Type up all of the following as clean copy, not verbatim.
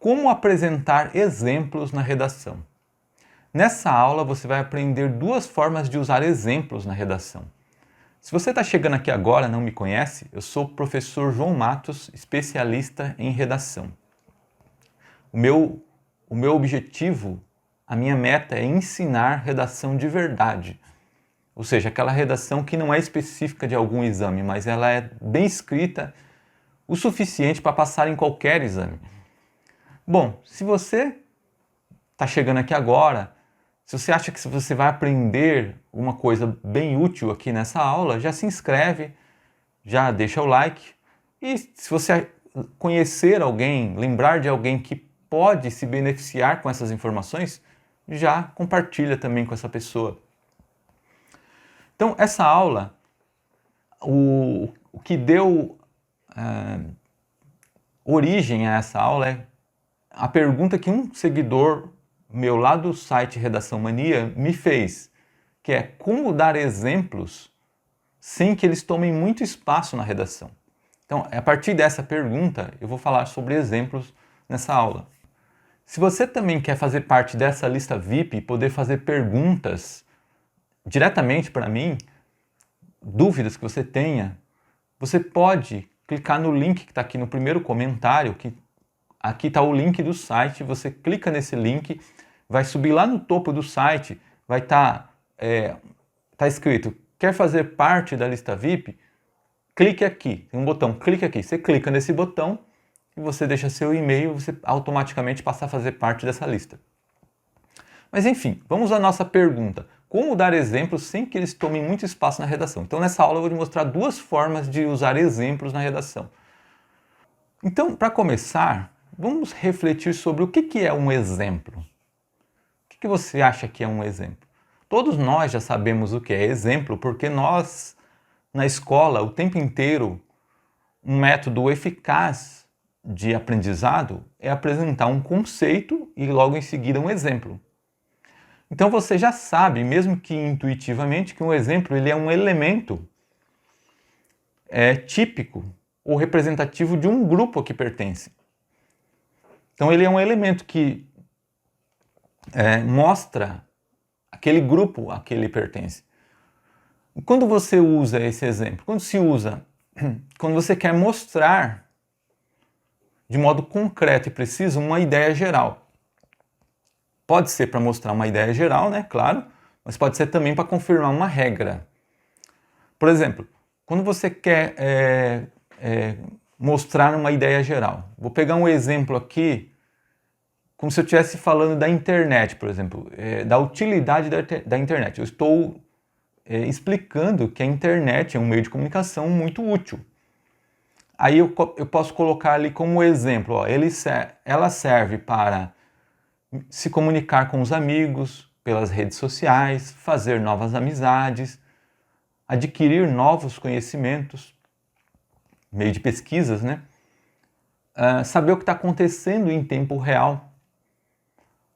Como apresentar exemplos na redação? Nessa aula você vai aprender duas formas de usar exemplos na redação. Se você está chegando aqui agora e não me conhece, eu sou o professor João Matos, especialista em redação. O meu objetivo, a minha meta é ensinar redação de verdade. Ou seja, aquela redação que não é específica de algum exame, mas ela é bem escrita o suficiente para passar em qualquer exame. Bom, se você está chegando aqui agora, se você acha que você vai aprender uma coisa bem útil aqui nessa aula, já se inscreve, já deixa o like. E se você conhecer alguém, lembrar de alguém que pode se beneficiar com essas informações, já compartilha também com essa pessoa. Então, essa aula, o que deu origem a essa aula é a pergunta que um seguidor meu lá do site Redação Mania me fez, que é como dar exemplos sem que eles tomem muito espaço na redação. Então, a partir dessa pergunta, eu vou falar sobre exemplos nessa aula. Se você também quer fazer parte dessa lista VIP e poder fazer perguntas diretamente para mim, dúvidas que você tenha, você pode clicar no link que está aqui no primeiro comentário, que aqui está o link do site, você clica nesse link, vai subir lá no topo do site, vai estar tá escrito, quer fazer parte da lista VIP? Clique aqui, tem um botão, clique aqui. Você clica nesse botão e você deixa seu e-mail, você automaticamente passa a fazer parte dessa lista. Mas enfim, vamos à nossa pergunta. Como dar exemplos sem que eles tomem muito espaço na redação? Então nessa aula eu vou te mostrar duas formas de usar exemplos na redação. Então, para começar, vamos refletir sobre o que é um exemplo. O que você acha que é um exemplo? Todos nós já sabemos o que é exemplo, porque nós, na escola, o tempo inteiro, um método eficaz de aprendizado é apresentar um conceito e logo em seguida um exemplo. Então você já sabe, mesmo que intuitivamente, que um exemplo ele é um elemento típico ou representativo de um grupo a que pertence. Então ele é um elemento que mostra aquele grupo a que ele pertence. E quando você usa esse exemplo? Quando você quer mostrar de modo concreto e preciso uma ideia geral. Pode ser para mostrar uma ideia geral, né? Claro, mas pode ser também para confirmar uma regra. Por exemplo, quando você quer mostrar uma ideia geral. Vou pegar um exemplo aqui, como se eu estivesse falando da internet, por exemplo, da utilidade da internet. Eu estou explicando que a internet é um meio de comunicação muito útil. Aí eu posso colocar ali como exemplo, ó, ela serve para se comunicar com os amigos pelas redes sociais, fazer novas amizades, adquirir novos conhecimentos, meio de pesquisas, né? Saber o que está acontecendo em tempo real.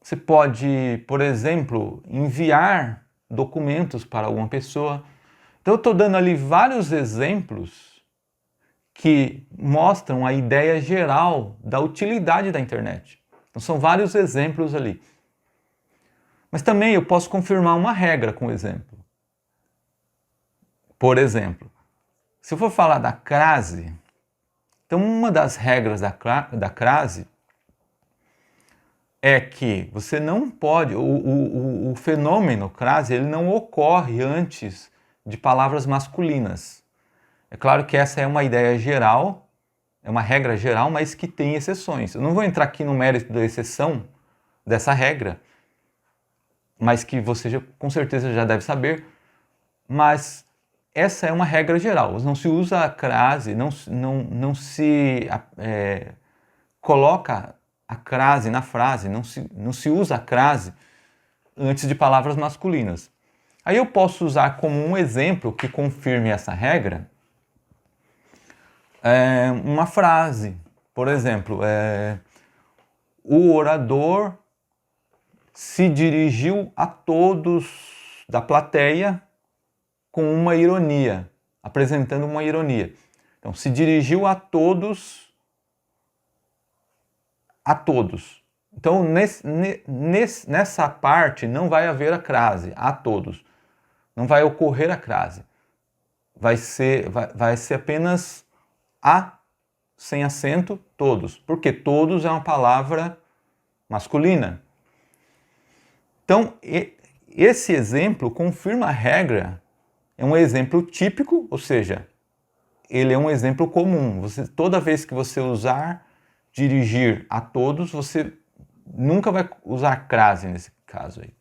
Você pode, por exemplo, enviar documentos para alguma pessoa. Então eu estou dando ali vários exemplos que mostram a ideia geral da utilidade da internet. Então são vários exemplos ali. Mas também eu posso confirmar uma regra com o exemplo. Por exemplo, se eu for falar da crase, então uma das regras da crase é que você não pode, o fenômeno crase, ele não ocorre antes de palavras masculinas. É claro que essa é uma ideia geral, é uma regra geral, mas que tem exceções. Eu não vou entrar aqui no mérito da exceção dessa regra, mas que você com certeza já deve saber, mas essa é uma regra geral. Não se usa a crase, não se coloca a crase na frase, não se usa a crase antes de palavras masculinas. Aí eu posso usar como um exemplo que confirme essa regra uma frase. Por exemplo, o orador se dirigiu a todos da plateia com uma ironia, apresentando uma ironia. Então, se dirigiu a todos a todos. Então, nessa parte não vai haver a crase, a todos. Não vai ocorrer a crase. Vai ser apenas a, sem acento, todos. Porque todos é uma palavra masculina. Então, esse exemplo confirma a regra. É um exemplo típico, ou seja, ele é um exemplo comum. Toda vez que você usar dirigir a todos, você nunca vai usar crase nesse caso aí.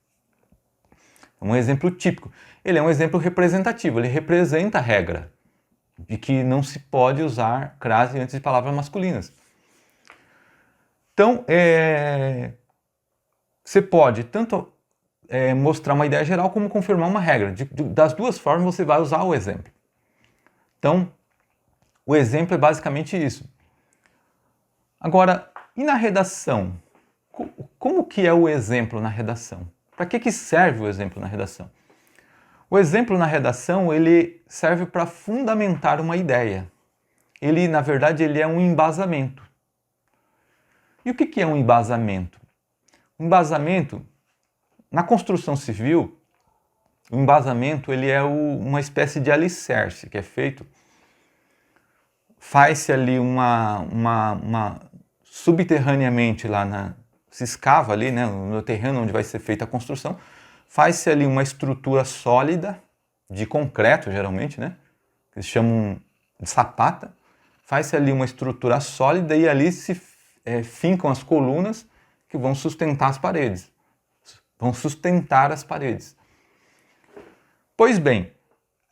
É um exemplo típico. Ele é um exemplo representativo, ele representa a regra de que não se pode usar crase antes de palavras masculinas. Então, você pode tanto mostrar uma ideia geral como confirmar uma regra. Das duas formas você vai usar o exemplo. Então, o exemplo é basicamente isso. Agora, e na redação? Como que é o exemplo na redação? Para que serve o exemplo na redação? O exemplo na redação, ele serve para fundamentar uma ideia. Ele, na verdade, ele é um embasamento. E o que é um embasamento? Um embasamento, na construção civil, o embasamento ele é uma espécie de alicerce que é feito. Faz-se ali subterraneamente se escava ali, né, no terreno onde vai ser feita a construção, faz-se ali uma estrutura sólida, de concreto geralmente, né, que eles chamam de sapata, faz-se ali uma estrutura sólida e ali se fincam as colunas que vão sustentar as paredes. Pois bem,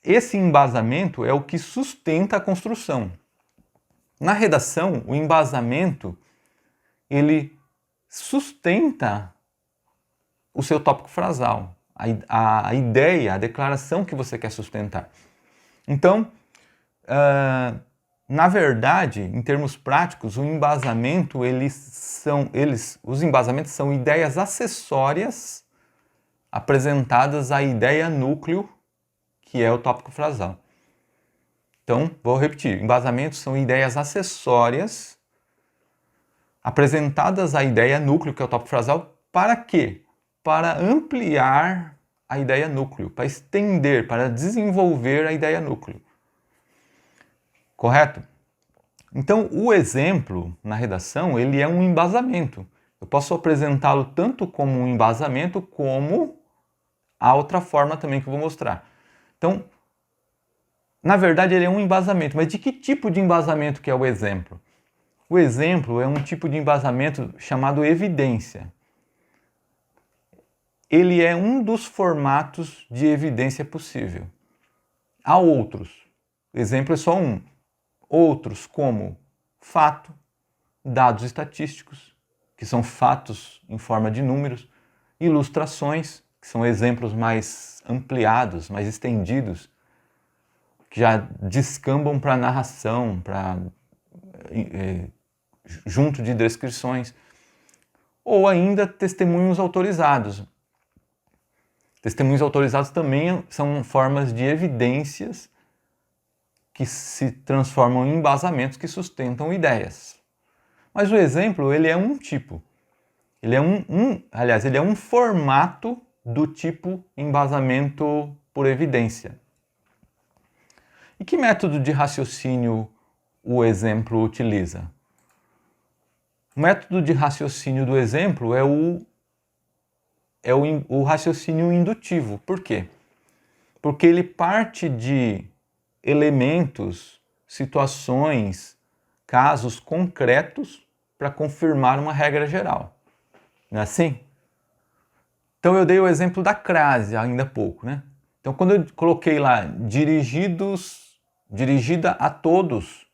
esse embasamento é o que sustenta a construção. Na redação, o embasamento, ele sustenta o seu tópico frasal, a ideia, a declaração que você quer sustentar. Então, na verdade, em termos práticos, o embasamento, os embasamentos são ideias acessórias apresentadas à ideia núcleo, que é o tópico frasal. Então, vou repetir, embasamentos são ideias acessórias apresentadas à ideia núcleo, que é o tópico frasal, para quê? Para ampliar a ideia núcleo, para estender, para desenvolver a ideia núcleo. Correto? Então, o exemplo na redação, ele é um embasamento. Eu posso apresentá-lo tanto como um embasamento, como a outra forma também que eu vou mostrar. Então, na verdade, ele é um embasamento. Mas de que tipo de embasamento que é o exemplo? O exemplo é um tipo de embasamento chamado evidência. Ele é um dos formatos de evidência possível. Há outros. O exemplo é só um. Outros como fato, dados estatísticos, que são fatos em forma de números, ilustrações, que são exemplos mais ampliados, mais estendidos, que já descambam para narração, junto de descrições, ou ainda testemunhos autorizados. Testemunhos autorizados também são formas de evidências que se transformam em embasamentos que sustentam ideias. Mas o exemplo, ele é um tipo. Ele é ele é um formato do tipo embasamento por evidência. E que método de raciocínio o exemplo utiliza? O método de raciocínio do exemplo é o raciocínio indutivo. Por quê? Porque ele parte de elementos, situações, casos concretos para confirmar uma regra geral. Não é assim? Então eu dei o exemplo da crase ainda há pouco, né? Então quando eu coloquei lá dirigida a todos,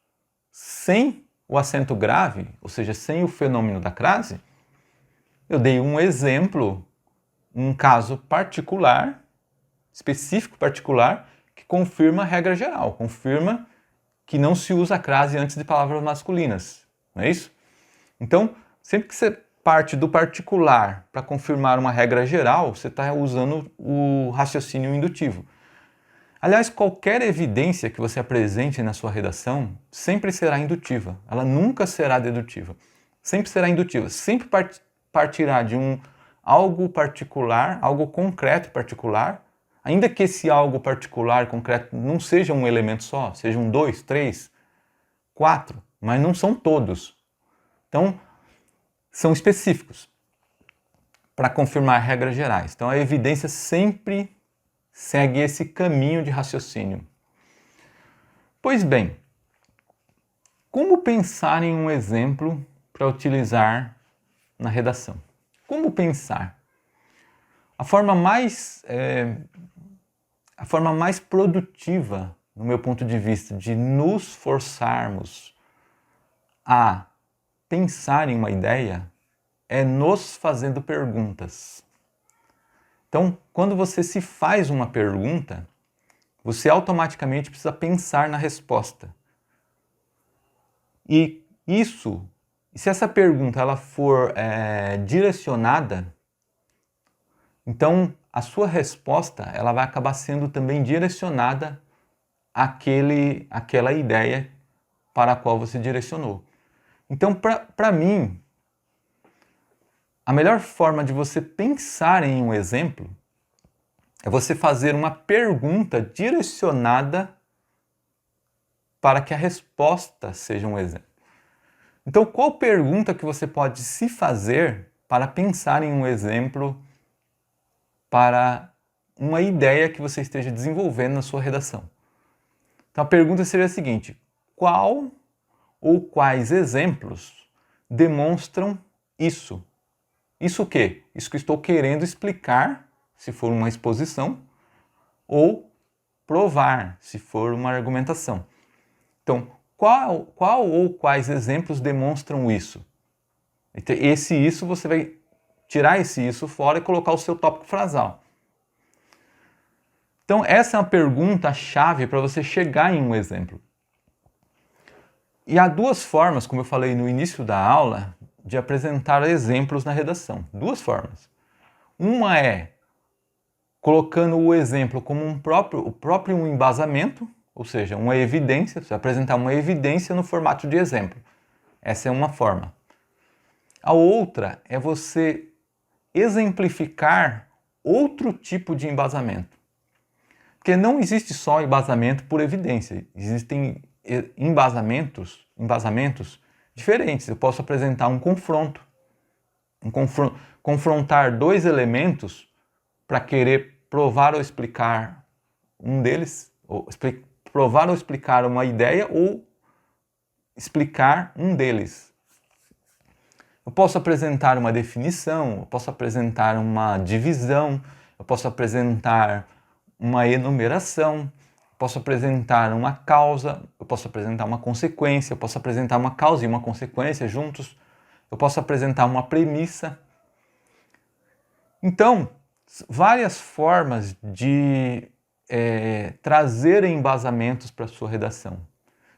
sem o acento grave, ou seja, sem o fenômeno da crase, eu dei um exemplo, um caso particular, específico particular, que confirma a regra geral, confirma que não se usa a crase antes de palavras masculinas, não é isso? Então, sempre que você parte do particular para confirmar uma regra geral, você está usando o raciocínio indutivo. Aliás, qualquer evidência que você apresente na sua redação sempre será indutiva, ela nunca será dedutiva. Sempre será indutiva, sempre partirá de algo particular, algo concreto particular, ainda que esse algo particular, concreto, não seja um elemento só, sejam 2, 3, 4, mas não são todos. Então, são específicos para confirmar regras gerais. Então, a evidência sempre segue esse caminho de raciocínio. Pois bem, como pensar em um exemplo para utilizar na redação? Como pensar? A forma mais produtiva, no meu ponto de vista, de nos forçarmos a pensar em uma ideia é nos fazendo perguntas. Então, quando você se faz uma pergunta, você automaticamente precisa pensar na resposta. E se essa pergunta ela for direcionada, então a sua resposta ela vai acabar sendo também direcionada àquela ideia para a qual você direcionou. Então, para mim, a melhor forma de você pensar em um exemplo é você fazer uma pergunta direcionada para que a resposta seja um exemplo. Então, qual pergunta que você pode se fazer para pensar em um exemplo para uma ideia que você esteja desenvolvendo na sua redação? Então, a pergunta seria a seguinte: qual ou quais exemplos demonstram isso? Isso o quê? Isso que estou querendo explicar, se for uma exposição, ou provar, se for uma argumentação. Então, qual ou quais exemplos demonstram isso? Isso você vai tirar esse isso fora e colocar o seu tópico frasal. Então, essa é uma pergunta-chave para você chegar em um exemplo. E há duas formas, como eu falei no início da aula, de apresentar exemplos na redação. Duas formas. Uma é colocando o exemplo como o próprio embasamento, ou seja, uma evidência, você apresentar uma evidência no formato de exemplo. Essa é uma forma. A outra é você exemplificar outro tipo de embasamento. Porque não existe só embasamento por evidência, existem embasamentos diferentes. Eu posso apresentar um confronto, confrontar dois elementos para querer provar ou explicar um deles, ou provar ou explicar uma ideia ou explicar um deles. Eu posso apresentar uma definição, eu posso apresentar uma divisão, eu posso apresentar uma enumeração, eu posso apresentar uma causa, eu posso apresentar uma consequência, eu posso apresentar uma causa e uma consequência juntos, eu posso apresentar uma premissa. Então, várias formas de trazer embasamentos para a sua redação.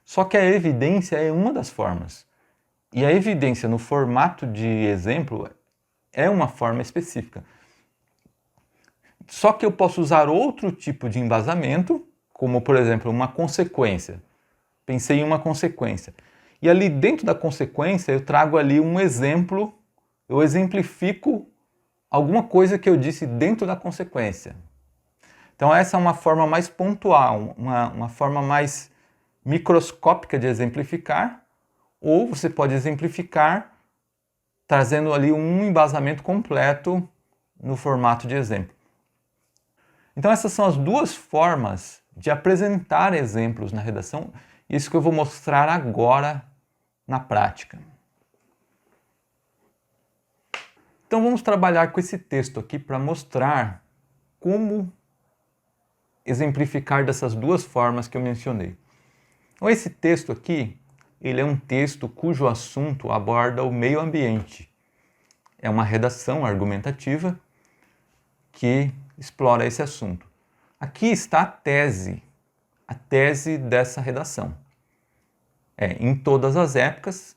Só que a evidência é uma das formas. E a evidência no formato de exemplo é uma forma específica. Só que eu posso usar outro tipo de embasamento, como por exemplo uma consequência. Pensei em uma consequência. E ali dentro da consequência eu trago ali um exemplo, eu exemplifico alguma coisa que eu disse dentro da consequência. Então essa é uma forma mais pontual, uma forma mais microscópica de exemplificar, ou você pode exemplificar trazendo ali um embasamento completo no formato de exemplo. Então essas são as duas formas de apresentar exemplos na redação, isso que eu vou mostrar agora na prática. Então vamos trabalhar com esse texto aqui para mostrar como exemplificar dessas duas formas que eu mencionei. Então esse texto aqui, ele é um texto cujo assunto aborda o meio ambiente. É uma redação argumentativa que explora esse assunto. Aqui está a tese dessa redação. Em todas as épocas,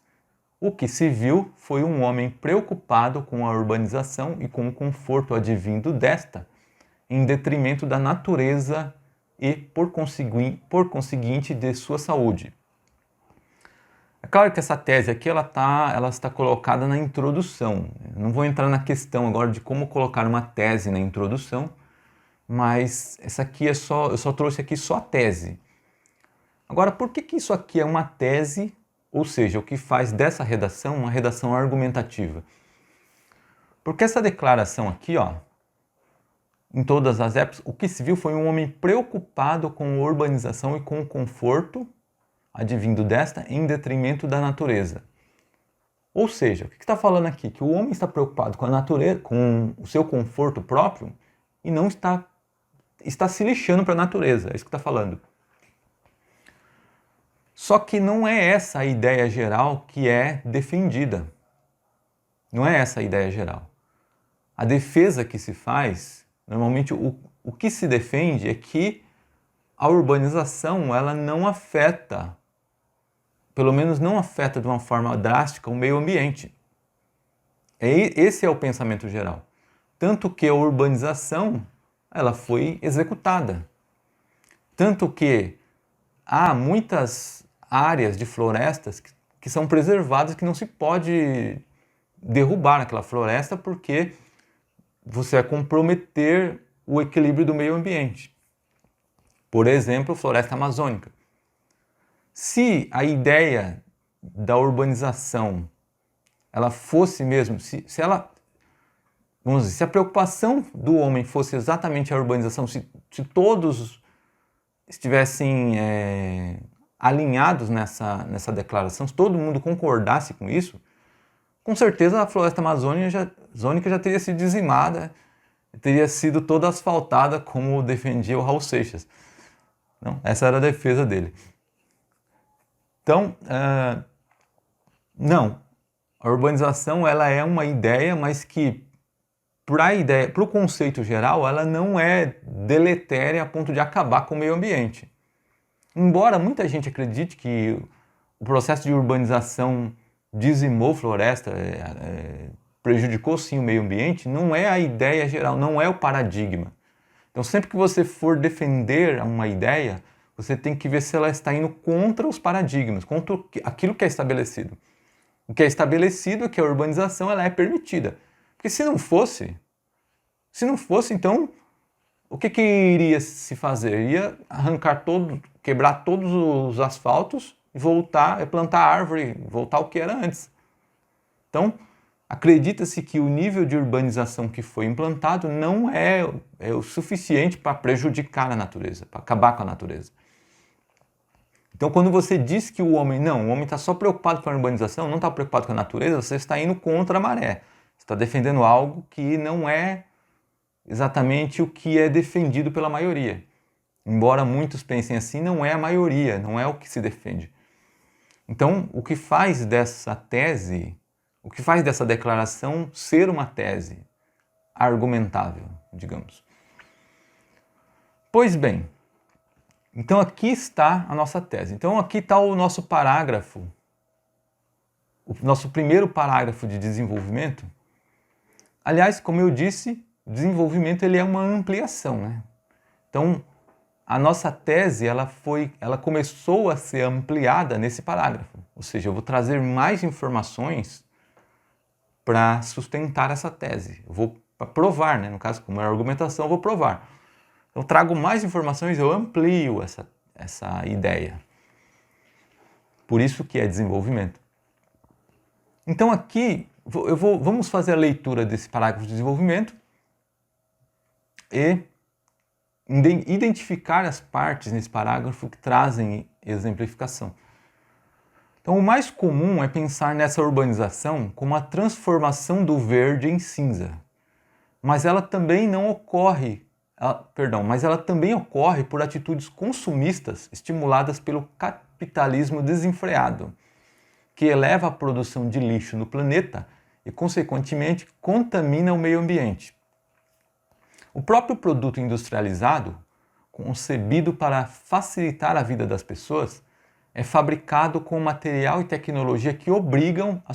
o que se viu foi um homem preocupado com a urbanização e com o conforto advindo desta, em detrimento da natureza e, por conseguinte, de sua saúde. É claro que essa tese aqui ela está colocada na introdução. Eu não vou entrar na questão agora de como colocar uma tese na introdução, mas essa aqui eu só trouxe aqui só a tese. Agora, por que isso aqui é uma tese, ou seja, o que faz dessa redação uma redação argumentativa? Porque essa declaração aqui, ó, em todas as épocas, o que se viu foi um homem preocupado com a urbanização e com o conforto, advindo desta, em detrimento da natureza. Ou seja, o que está falando aqui? Que o homem está preocupado com a natureza, com o seu conforto próprio e não está se lixando para a natureza. É isso que está falando. Só que não é essa a ideia geral que é defendida. Não é essa a ideia geral. A defesa que se faz, normalmente o que se defende é que a urbanização ela não afeta, pelo menos não afeta de uma forma drástica o meio ambiente. Esse é o pensamento geral. Tanto que a urbanização ela foi executada. Tanto que há muitas áreas de florestas que são preservadas, que não se pode derrubar aquela floresta porque você vai comprometer o equilíbrio do meio ambiente. Por exemplo, a floresta amazônica. Se a ideia da urbanização ela fosse mesmo, se a preocupação do homem fosse exatamente a urbanização, se todos estivessem alinhados nessa declaração, se todo mundo concordasse com isso, com certeza a floresta amazônica já teria sido dizimada, teria sido toda asfaltada, como defendia o Raul Seixas. Não, essa era a defesa dele. Então, não, a urbanização ela é uma ideia, mas que para o conceito geral ela não é deletéria a ponto de acabar com o meio ambiente. Embora muita gente acredite que o processo de urbanização dizimou floresta, prejudicou sim o meio ambiente, não é a ideia geral, não é o paradigma. Então sempre que você for defender uma ideia, você tem que ver se ela está indo contra os paradigmas, contra aquilo que é estabelecido. O que é estabelecido é que a urbanização ela é permitida. Porque se não fosse, então, o que iria se fazer? Iria quebrar todos os asfaltos e plantar árvore, voltar ao que era antes. Então, acredita-se que o nível de urbanização que foi implantado não é o suficiente para prejudicar a natureza, para acabar com a natureza. Então, quando você diz que o homem está só preocupado com a urbanização, não está preocupado com a natureza, você está indo contra a maré. Você está defendendo algo que não é exatamente o que é defendido pela maioria. Embora muitos pensem assim, não é a maioria, não é o que se defende. Então, o que faz dessa declaração ser uma tese argumentável, digamos. Pois bem, então aqui está a nossa tese. Então aqui está o nosso parágrafo, o nosso primeiro parágrafo de desenvolvimento. Aliás, como eu disse, desenvolvimento ele é uma ampliação, né? Então, a nossa tese ela começou a ser ampliada nesse parágrafo. Ou seja, eu vou trazer mais informações para sustentar essa tese. Eu vou provar, né? No caso, como é argumentação, eu vou provar. Eu trago mais informações, eu amplio essa ideia. Por isso que é desenvolvimento. Então aqui, vamos fazer a leitura desse parágrafo de desenvolvimento e identificar as partes nesse parágrafo que trazem exemplificação. Então o mais comum é pensar nessa urbanização como a transformação do verde em cinza. Mas ela também ocorre por atitudes consumistas estimuladas pelo capitalismo desenfreado, que eleva a produção de lixo no planeta e, consequentemente, contamina o meio ambiente. O próprio produto industrializado, concebido para facilitar a vida das pessoas, é fabricado com material e tecnologia que obrigam a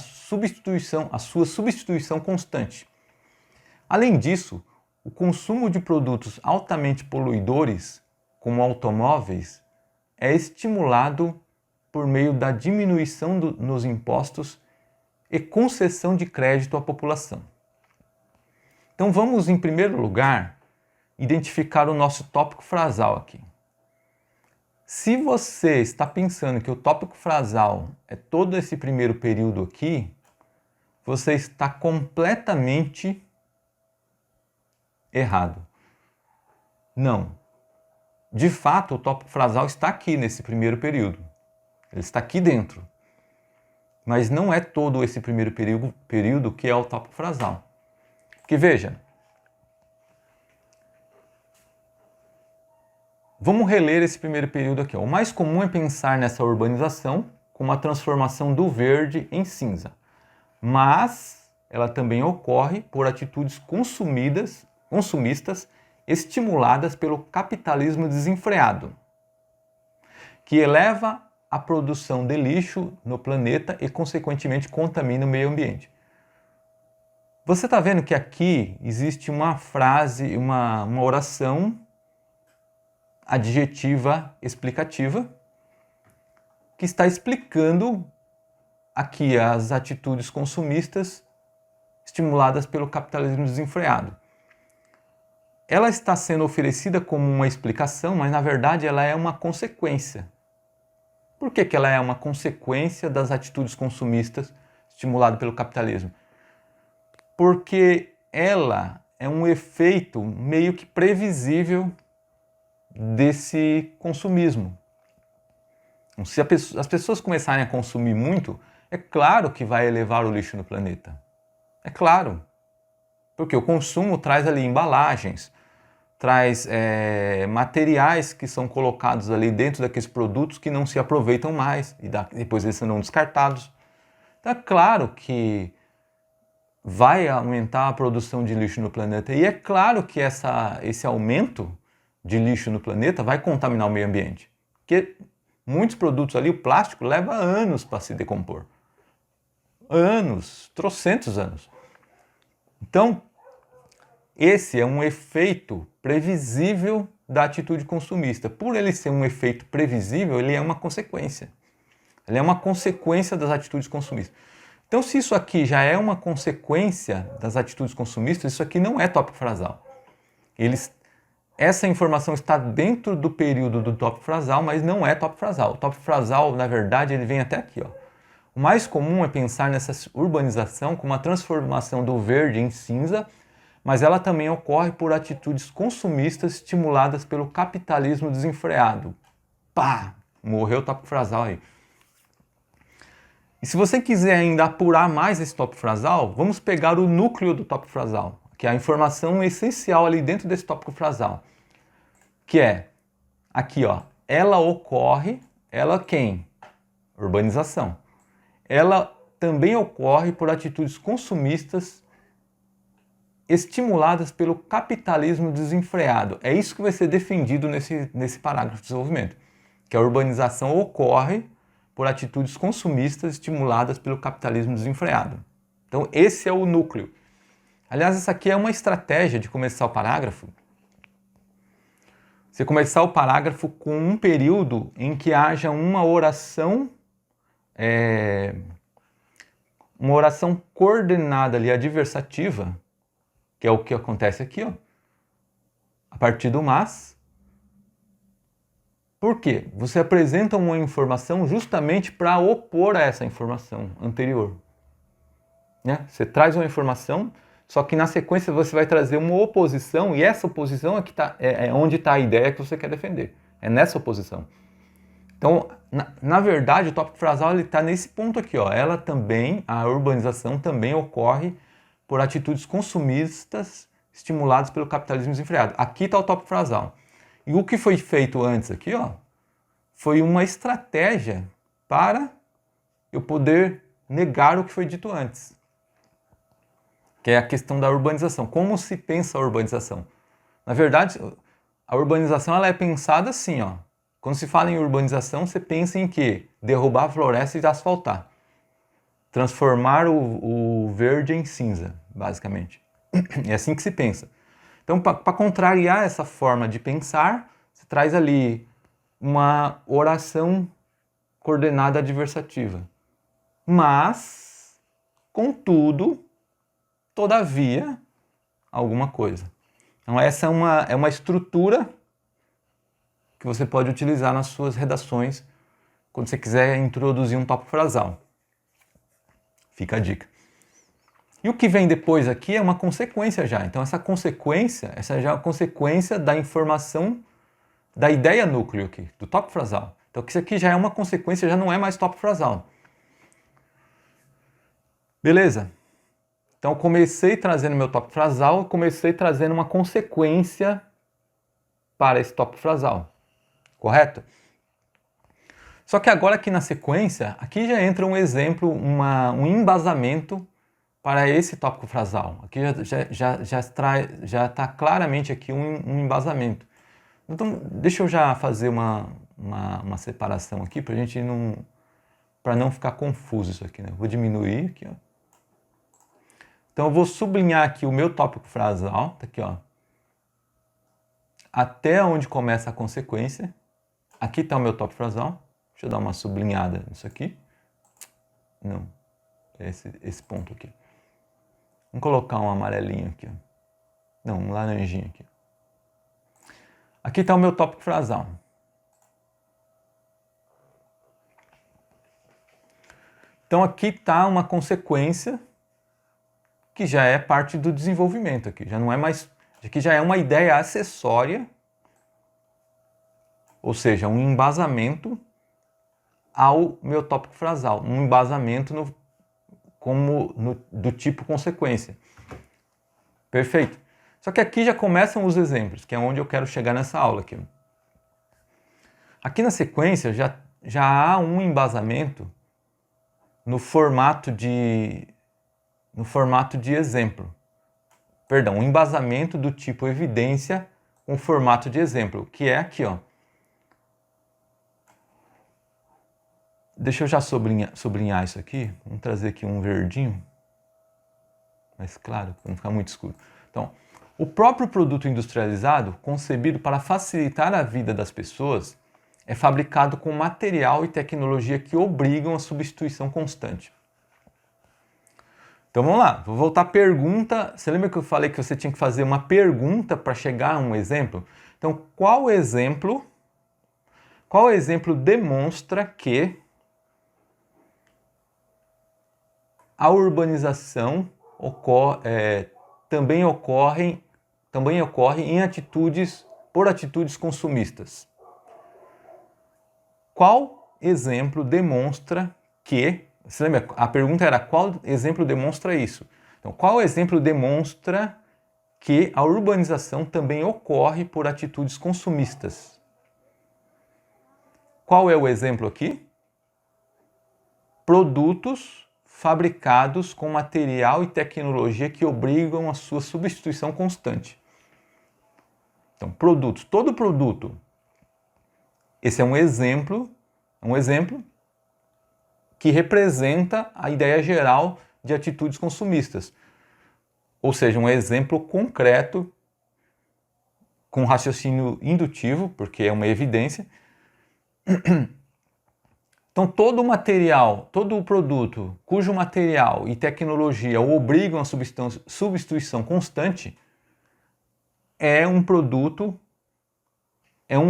sua substituição constante. Além disso, o consumo de produtos altamente poluidores, como automóveis, é estimulado por meio da diminuição nos impostos e concessão de crédito à população. Então vamos, em primeiro lugar, identificar o nosso tópico frasal aqui. Se você está pensando que o tópico frasal é todo esse primeiro período aqui, você está completamente errado. Não. De fato, o tópico frasal está aqui nesse primeiro período. Ele está aqui dentro. Mas não é todo esse primeiro período que é o tópico frasal. Porque veja, vamos reler esse primeiro período aqui. O mais comum é pensar nessa urbanização como a transformação do verde em cinza. Mas ela também ocorre por atitudes consumistas estimuladas pelo capitalismo desenfreado, que eleva a produção de lixo no planeta e, consequentemente, contamina o meio ambiente. Você está vendo que aqui existe uma frase, uma oração adjetiva explicativa que está explicando aqui as atitudes consumistas estimuladas pelo capitalismo desenfreado. Ela está sendo oferecida como uma explicação, mas na verdade ela é uma consequência. Por que ela é uma consequência das atitudes consumistas estimuladas pelo capitalismo? Porque ela é um efeito meio que previsível desse consumismo. Se as pessoas começarem a consumir muito, é claro que vai elevar o lixo no planeta. É claro. Porque o consumo traz ali embalagens, traz materiais que são colocados ali dentro daqueles produtos que não se aproveitam mais e depois eles serão descartados. Então é claro que vai aumentar a produção de lixo no planeta e é claro que esse aumento de lixo no planeta vai contaminar o meio ambiente. Porque muitos produtos ali, o plástico, leva anos para se decompor. Anos, trocentos anos. Então, esse é um efeito previsível da atitude consumista. Por ele ser um efeito previsível, ele é uma consequência. Ele é uma consequência das atitudes consumistas. Então, se isso aqui já é uma consequência das atitudes consumistas, isso aqui não é tópico frasal. Essa informação está dentro do período do tópico frasal, mas não é tópico frasal. O tópico frasal, na verdade, ele vem até aqui, ó. O mais comum é pensar nessa urbanização como a transformação do verde em cinza, mas ela também ocorre por atitudes consumistas estimuladas pelo capitalismo desenfreado. Pá! Morreu o tópico frasal aí. E se você quiser ainda apurar mais esse tópico frasal, vamos pegar o núcleo do tópico frasal, que é a informação essencial ali dentro desse tópico frasal, que é, aqui ó, ela ocorre, ela quem? Urbanização. Ela também ocorre por atitudes consumistas estimuladas pelo capitalismo desenfreado. É isso que vai ser defendido nesse parágrafo de desenvolvimento, que a urbanização ocorre por atitudes consumistas estimuladas pelo capitalismo desenfreado. Então esse é o núcleo. Aliás, essa aqui é uma estratégia de começar o parágrafo. Você começar o parágrafo com um período em que haja uma oração coordenada ali, adversativa, que é o que acontece aqui, ó, a partir do mas. Por quê? Você apresenta uma informação justamente para opor a essa informação anterior. Né? Você traz uma informação, só que na sequência você vai trazer uma oposição, e essa oposição é onde está a ideia que você quer defender. É nessa oposição. Então, na verdade, o tópico frasal está nesse ponto aqui. Ó. A urbanização também ocorre por atitudes consumistas estimuladas pelo capitalismo desenfreado. Aqui está o tópico frasal. E o que foi feito antes aqui, ó, foi uma estratégia para eu poder negar o que foi dito antes. Que é a questão da urbanização. Como se pensa a urbanização? Na verdade, a urbanização ela é pensada assim, ó. Quando se fala em urbanização, você pensa em quê? Derrubar a floresta e asfaltar. Transformar o verde em cinza, basicamente. É assim que se pensa. Então, para contrariar essa forma de pensar, você traz ali uma oração coordenada adversativa. Mas, contudo, todavia, alguma coisa. Então essa é uma estrutura que você pode utilizar nas suas redações quando você quiser introduzir um tópico frasal. Fica a dica. E o que vem depois aqui é uma consequência já. Então essa já é a consequência da informação da ideia núcleo aqui, do tópico frasal. Então isso aqui já é uma consequência, já não é mais tópico frasal. Beleza? Então eu comecei trazendo meu tópico frasal, comecei trazendo uma consequência para esse tópico frasal. Correto? Só que agora aqui na sequência, aqui já entra um exemplo, um embasamento para esse tópico frasal. Aqui já está claramente aqui um embasamento. Então, deixa eu já fazer uma separação aqui para não ficar confuso isso aqui, né? Vou diminuir aqui, ó. Então eu vou sublinhar aqui o meu tópico frasal, tá aqui, ó. Até onde começa a consequência. Aqui está o meu tópico frasal. Deixa eu dar uma sublinhada nisso aqui. Não, esse ponto aqui. Vamos colocar um amarelinho aqui, ó. Não, um laranjinho aqui. Aqui está o meu tópico frasal. Então aqui está uma consequência que já é parte do desenvolvimento aqui. Já não é mais... Aqui já é uma ideia acessória, ou seja, um embasamento ao meu tópico frasal. Um embasamento do tipo consequência. Perfeito. Só que aqui já começam os exemplos, que é onde eu quero chegar nessa aula aqui. Aqui na sequência já há um embasamento no formato de exemplo. Perdão, um embasamento do tipo evidência com formato de exemplo, que é aqui, ó. Deixa eu já sublinhar isso aqui. Vamos trazer aqui um verdinho. Mais claro, para não ficar muito escuro. Então, o próprio produto industrializado, concebido para facilitar a vida das pessoas, é fabricado com material e tecnologia que obrigam a substituição constante. Então vamos lá, vou voltar à pergunta. Você lembra que eu falei que você tinha que fazer uma pergunta para chegar a um exemplo? Então, qual exemplo demonstra que a urbanização também ocorre por atitudes consumistas? Qual exemplo demonstra que... Você lembra? A pergunta era qual exemplo demonstra isso? Então, qual exemplo demonstra que a urbanização também ocorre por atitudes consumistas? Qual é o exemplo aqui? Produtos fabricados com material e tecnologia que obrigam a sua substituição constante. Então, produtos, todo produto. Esse é um exemplo que representa a ideia geral de atitudes consumistas. Ou seja, um exemplo concreto com raciocínio indutivo, porque é uma evidência. Então, todo o produto cujo material e tecnologia o obrigam a substituição constante é um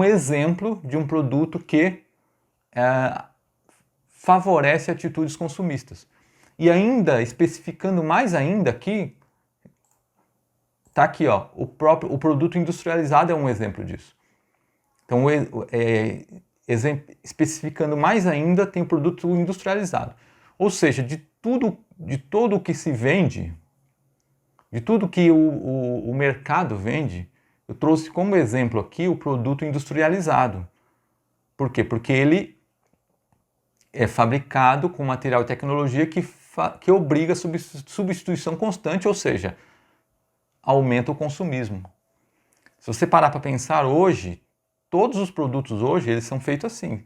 exemplo de um produto que favorece atitudes consumistas. E ainda, especificando mais ainda aqui, tá aqui, ó, o produto industrializado é um exemplo disso. Então, especificando mais ainda, tem o produto industrializado. Ou seja, de todo o que se vende, de tudo que o mercado vende, eu trouxe como exemplo aqui o produto industrializado. Por quê? Porque ele é fabricado com material e tecnologia que obriga a substituição constante, ou seja, aumenta o consumismo. Se você parar para pensar hoje, todos os produtos hoje, eles são feitos assim.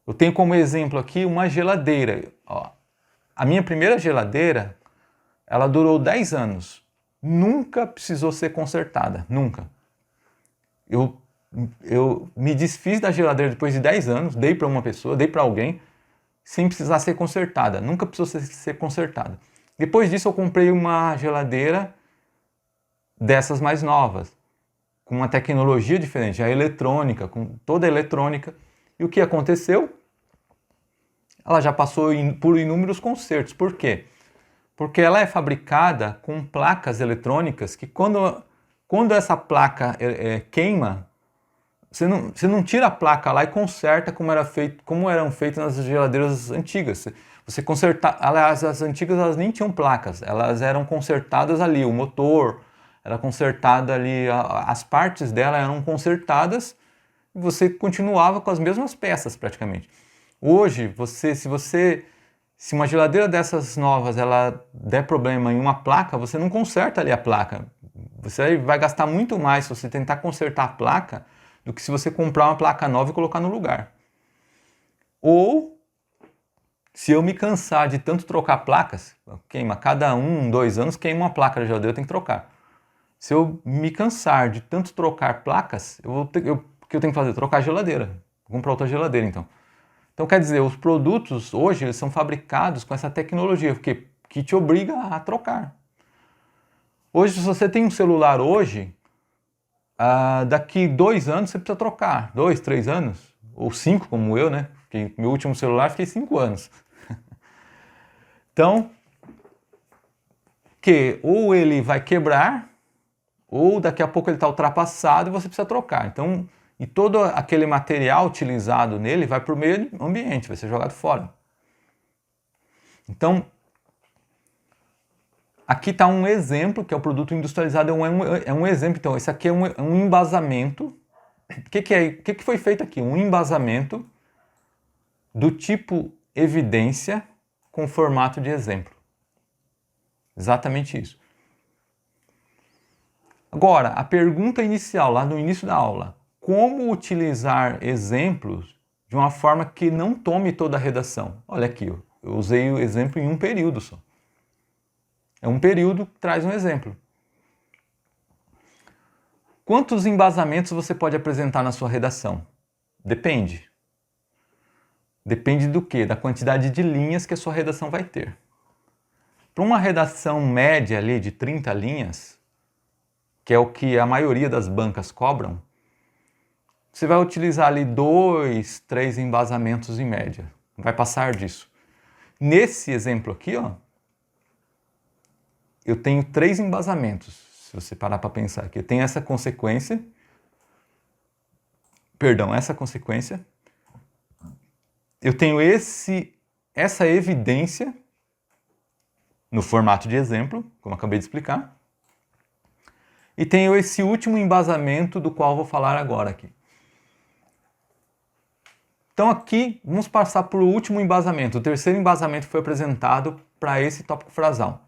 Eu tenho como exemplo aqui uma geladeira. Ó, a minha primeira geladeira, ela durou 10 anos. Nunca precisou ser consertada, nunca. Eu Eu me desfiz da geladeira depois de 10 anos, dei para uma pessoa, dei para alguém, sem precisar ser consertada. Nunca precisou ser consertada. Depois disso eu comprei uma geladeira dessas mais novas, com uma tecnologia diferente, a eletrônica, com toda a eletrônica. E o que aconteceu? Ela já passou por inúmeros consertos. Por quê? Porque ela é fabricada com placas eletrônicas que quando essa placa queima, você não tira a placa lá e conserta como eram feitas nas geladeiras antigas. Você consertar, aliás, as antigas elas nem tinham placas, elas eram consertadas ali, o motor era consertado ali, as partes dela eram consertadas e você continuava com as mesmas peças praticamente. Hoje, se uma geladeira dessas novas ela der problema em uma placa, você não conserta ali a placa. Você vai gastar muito mais se você tentar consertar a placa do que se você comprar uma placa nova e colocar no lugar. Ou, se eu me cansar de tanto trocar placas, cada 2 anos queima uma placa da geladeira, eu tenho que trocar. Se eu me cansar de tanto trocar placas, o que eu tenho que fazer? Trocar a geladeira. Vou comprar outra geladeira então. Então quer dizer, os produtos hoje eles são fabricados com essa tecnologia que te obriga a trocar. Hoje, se você tem um celular hoje, daqui 2 anos você precisa trocar. 2, 3 anos, ou 5 como eu, né? Porque meu último celular fiquei 5 anos. Então, ou ele vai quebrar, ou daqui a pouco ele está ultrapassado e você precisa trocar. Então, e todo aquele material utilizado nele vai para o meio ambiente, vai ser jogado fora. Então, aqui está um exemplo, que é o produto industrializado, é um exemplo. Então, esse aqui é um embasamento. O que foi feito aqui? Um embasamento do tipo evidência com formato de exemplo. Exatamente isso. Agora, a pergunta inicial, lá no início da aula. Como utilizar exemplos de uma forma que não tome toda a redação? Olha aqui, eu usei o exemplo em um período só. É um período que traz um exemplo. Quantos embasamentos você pode apresentar na sua redação? Depende. Depende do quê? Da quantidade de linhas que a sua redação vai ter. Para uma redação média ali de 30 linhas, que é o que a maioria das bancas cobram, você vai utilizar ali 2, 3 embasamentos em média. Não vai passar disso. Nesse exemplo aqui, ó, eu tenho 3 embasamentos. Se você parar para pensar aqui, eu tenho essa consequência. Eu tenho essa evidência no formato de exemplo, como eu acabei de explicar. E tenho esse último embasamento do qual vou falar agora aqui. Então aqui, vamos passar para o último embasamento. O terceiro embasamento foi apresentado para esse tópico frasal.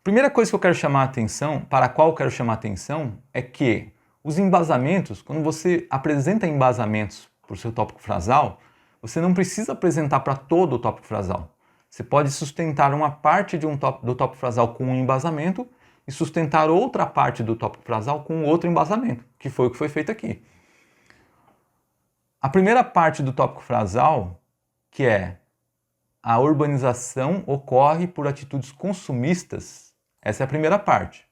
Primeira coisa que eu quero chamar a atenção, para a qual eu quero chamar a atenção, é que os embasamentos, quando você apresenta embasamentos para o seu tópico frasal, você não precisa apresentar para todo o tópico frasal. Você pode sustentar uma parte do tópico frasal com um embasamento e sustentar outra parte do tópico frasal com outro embasamento, que foi o que foi feito aqui. A primeira parte do tópico frasal, que é a urbanização ocorre por atitudes consumistas, essa é a primeira parte.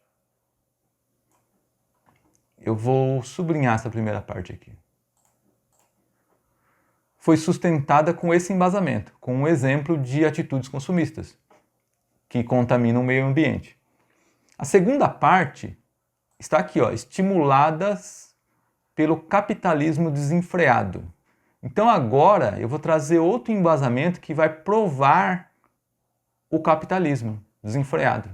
Eu vou sublinhar essa primeira parte aqui. Foi sustentada com esse embasamento, com um exemplo de atitudes consumistas, que contaminam o meio ambiente. A segunda parte está aqui, ó, estimuladas pelo capitalismo desenfreado. Então agora eu vou trazer outro embasamento que vai provar o capitalismo desenfreado.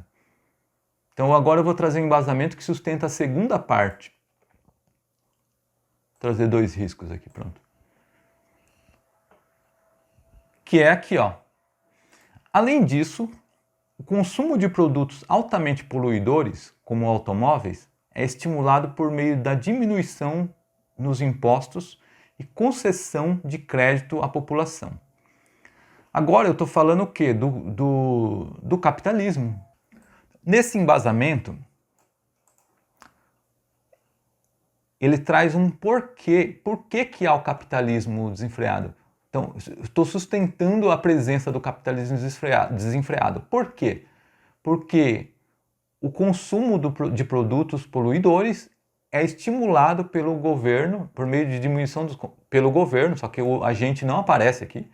Então agora eu vou trazer um embasamento que sustenta a segunda parte. Vou trazer 2 riscos aqui, pronto. Que é aqui, ó. Além disso, o consumo de produtos altamente poluidores, como automóveis, é estimulado por meio da diminuição nos impostos e concessão de crédito à população. Agora eu estou falando o quê? Do capitalismo. Nesse embasamento, ele traz um porquê. Por que há o capitalismo desenfreado? Então, estou sustentando a presença do capitalismo desenfreado. Por quê? Porque o consumo de produtos poluidores é estimulado pelo governo, por meio de diminuição pelo governo, só que o agente não aparece aqui,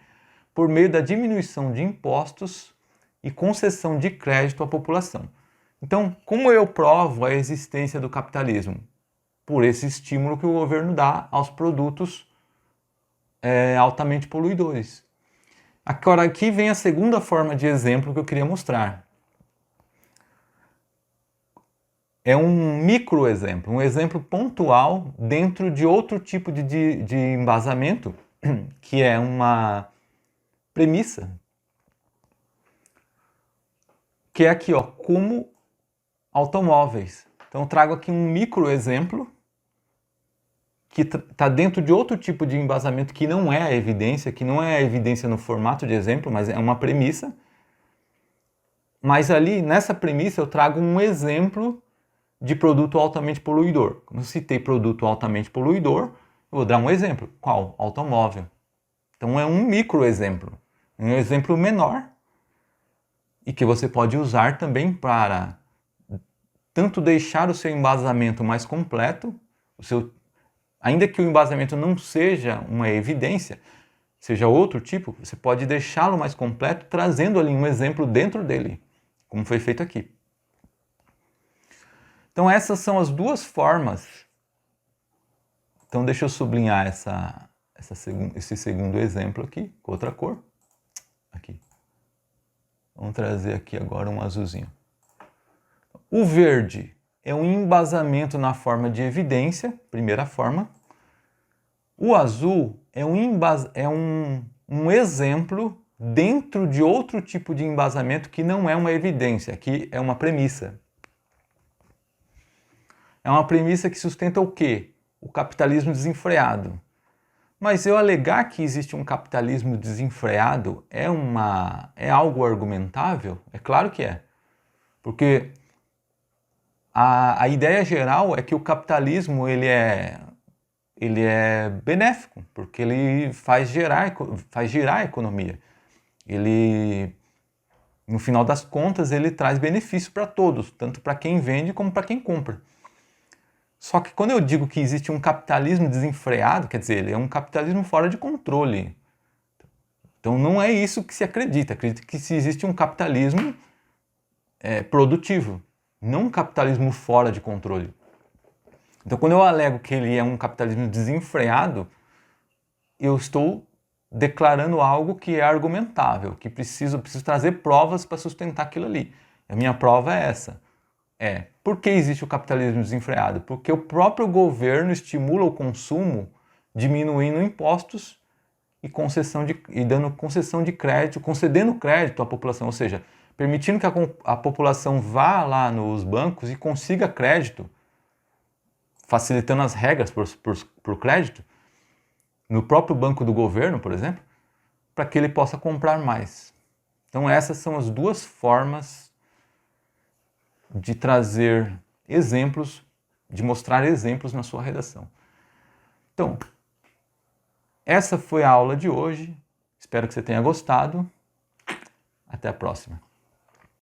por meio da diminuição de impostos e concessão de crédito à população. Então, como eu provo a existência do capitalismo? Por esse estímulo que o governo dá aos produtos altamente poluidores. Agora, aqui vem a segunda forma de exemplo que eu queria mostrar. É um microexemplo, um exemplo pontual dentro de outro tipo de embasamento, que é uma premissa, que é aqui, ó, como automóveis. Então, eu trago aqui um microexemplo que está dentro de outro tipo de embasamento que não é a evidência, que não é a evidência no formato de exemplo, mas é uma premissa. Mas ali, nessa premissa, eu trago um exemplo de produto altamente poluidor. Como eu citei produto altamente poluidor, eu vou dar um exemplo. Qual? Automóvel. Então é um microexemplo, um exemplo menor e que você pode usar também para tanto deixar o seu embasamento mais completo, ainda que o embasamento não seja uma evidência, seja outro tipo, você pode deixá-lo mais completo trazendo ali um exemplo dentro dele, como foi feito aqui. Então essas são as duas formas. Então deixa eu sublinhar esse segundo exemplo aqui, com outra cor. Aqui. Vamos trazer aqui agora um azulzinho. O verde é um embasamento na forma de evidência, primeira forma. O azul é um exemplo dentro de outro tipo de embasamento que não é uma evidência, aqui é uma premissa. É uma premissa que sustenta o quê? O capitalismo desenfreado. Mas eu alegar que existe um capitalismo desenfreado é algo argumentável? É claro que é. Porque a ideia geral é que o capitalismo ele é benéfico, porque ele faz girar a economia. Ele, no final das contas, ele traz benefício para todos, tanto para quem vende como para quem compra. Só que quando eu digo que existe um capitalismo desenfreado, quer dizer, ele é um capitalismo fora de controle. Então não é isso que se acredita. Acredita que se existe um capitalismo produtivo, não um capitalismo fora de controle. Então quando eu alego que ele é um capitalismo desenfreado, eu estou declarando algo que é argumentável, que preciso trazer provas para sustentar aquilo ali. A minha prova é essa. Por que existe o capitalismo desenfreado? Porque o próprio governo estimula o consumo diminuindo impostos e dando concessão de crédito, concedendo crédito à população, ou seja, permitindo que a população vá lá nos bancos e consiga crédito, facilitando as regras por crédito, no próprio banco do governo, por exemplo, para que ele possa comprar mais. Então essas são as duas formas de trazer exemplos, de mostrar exemplos na sua redação. Então, essa foi a aula de hoje. Espero que você tenha gostado. Até a próxima.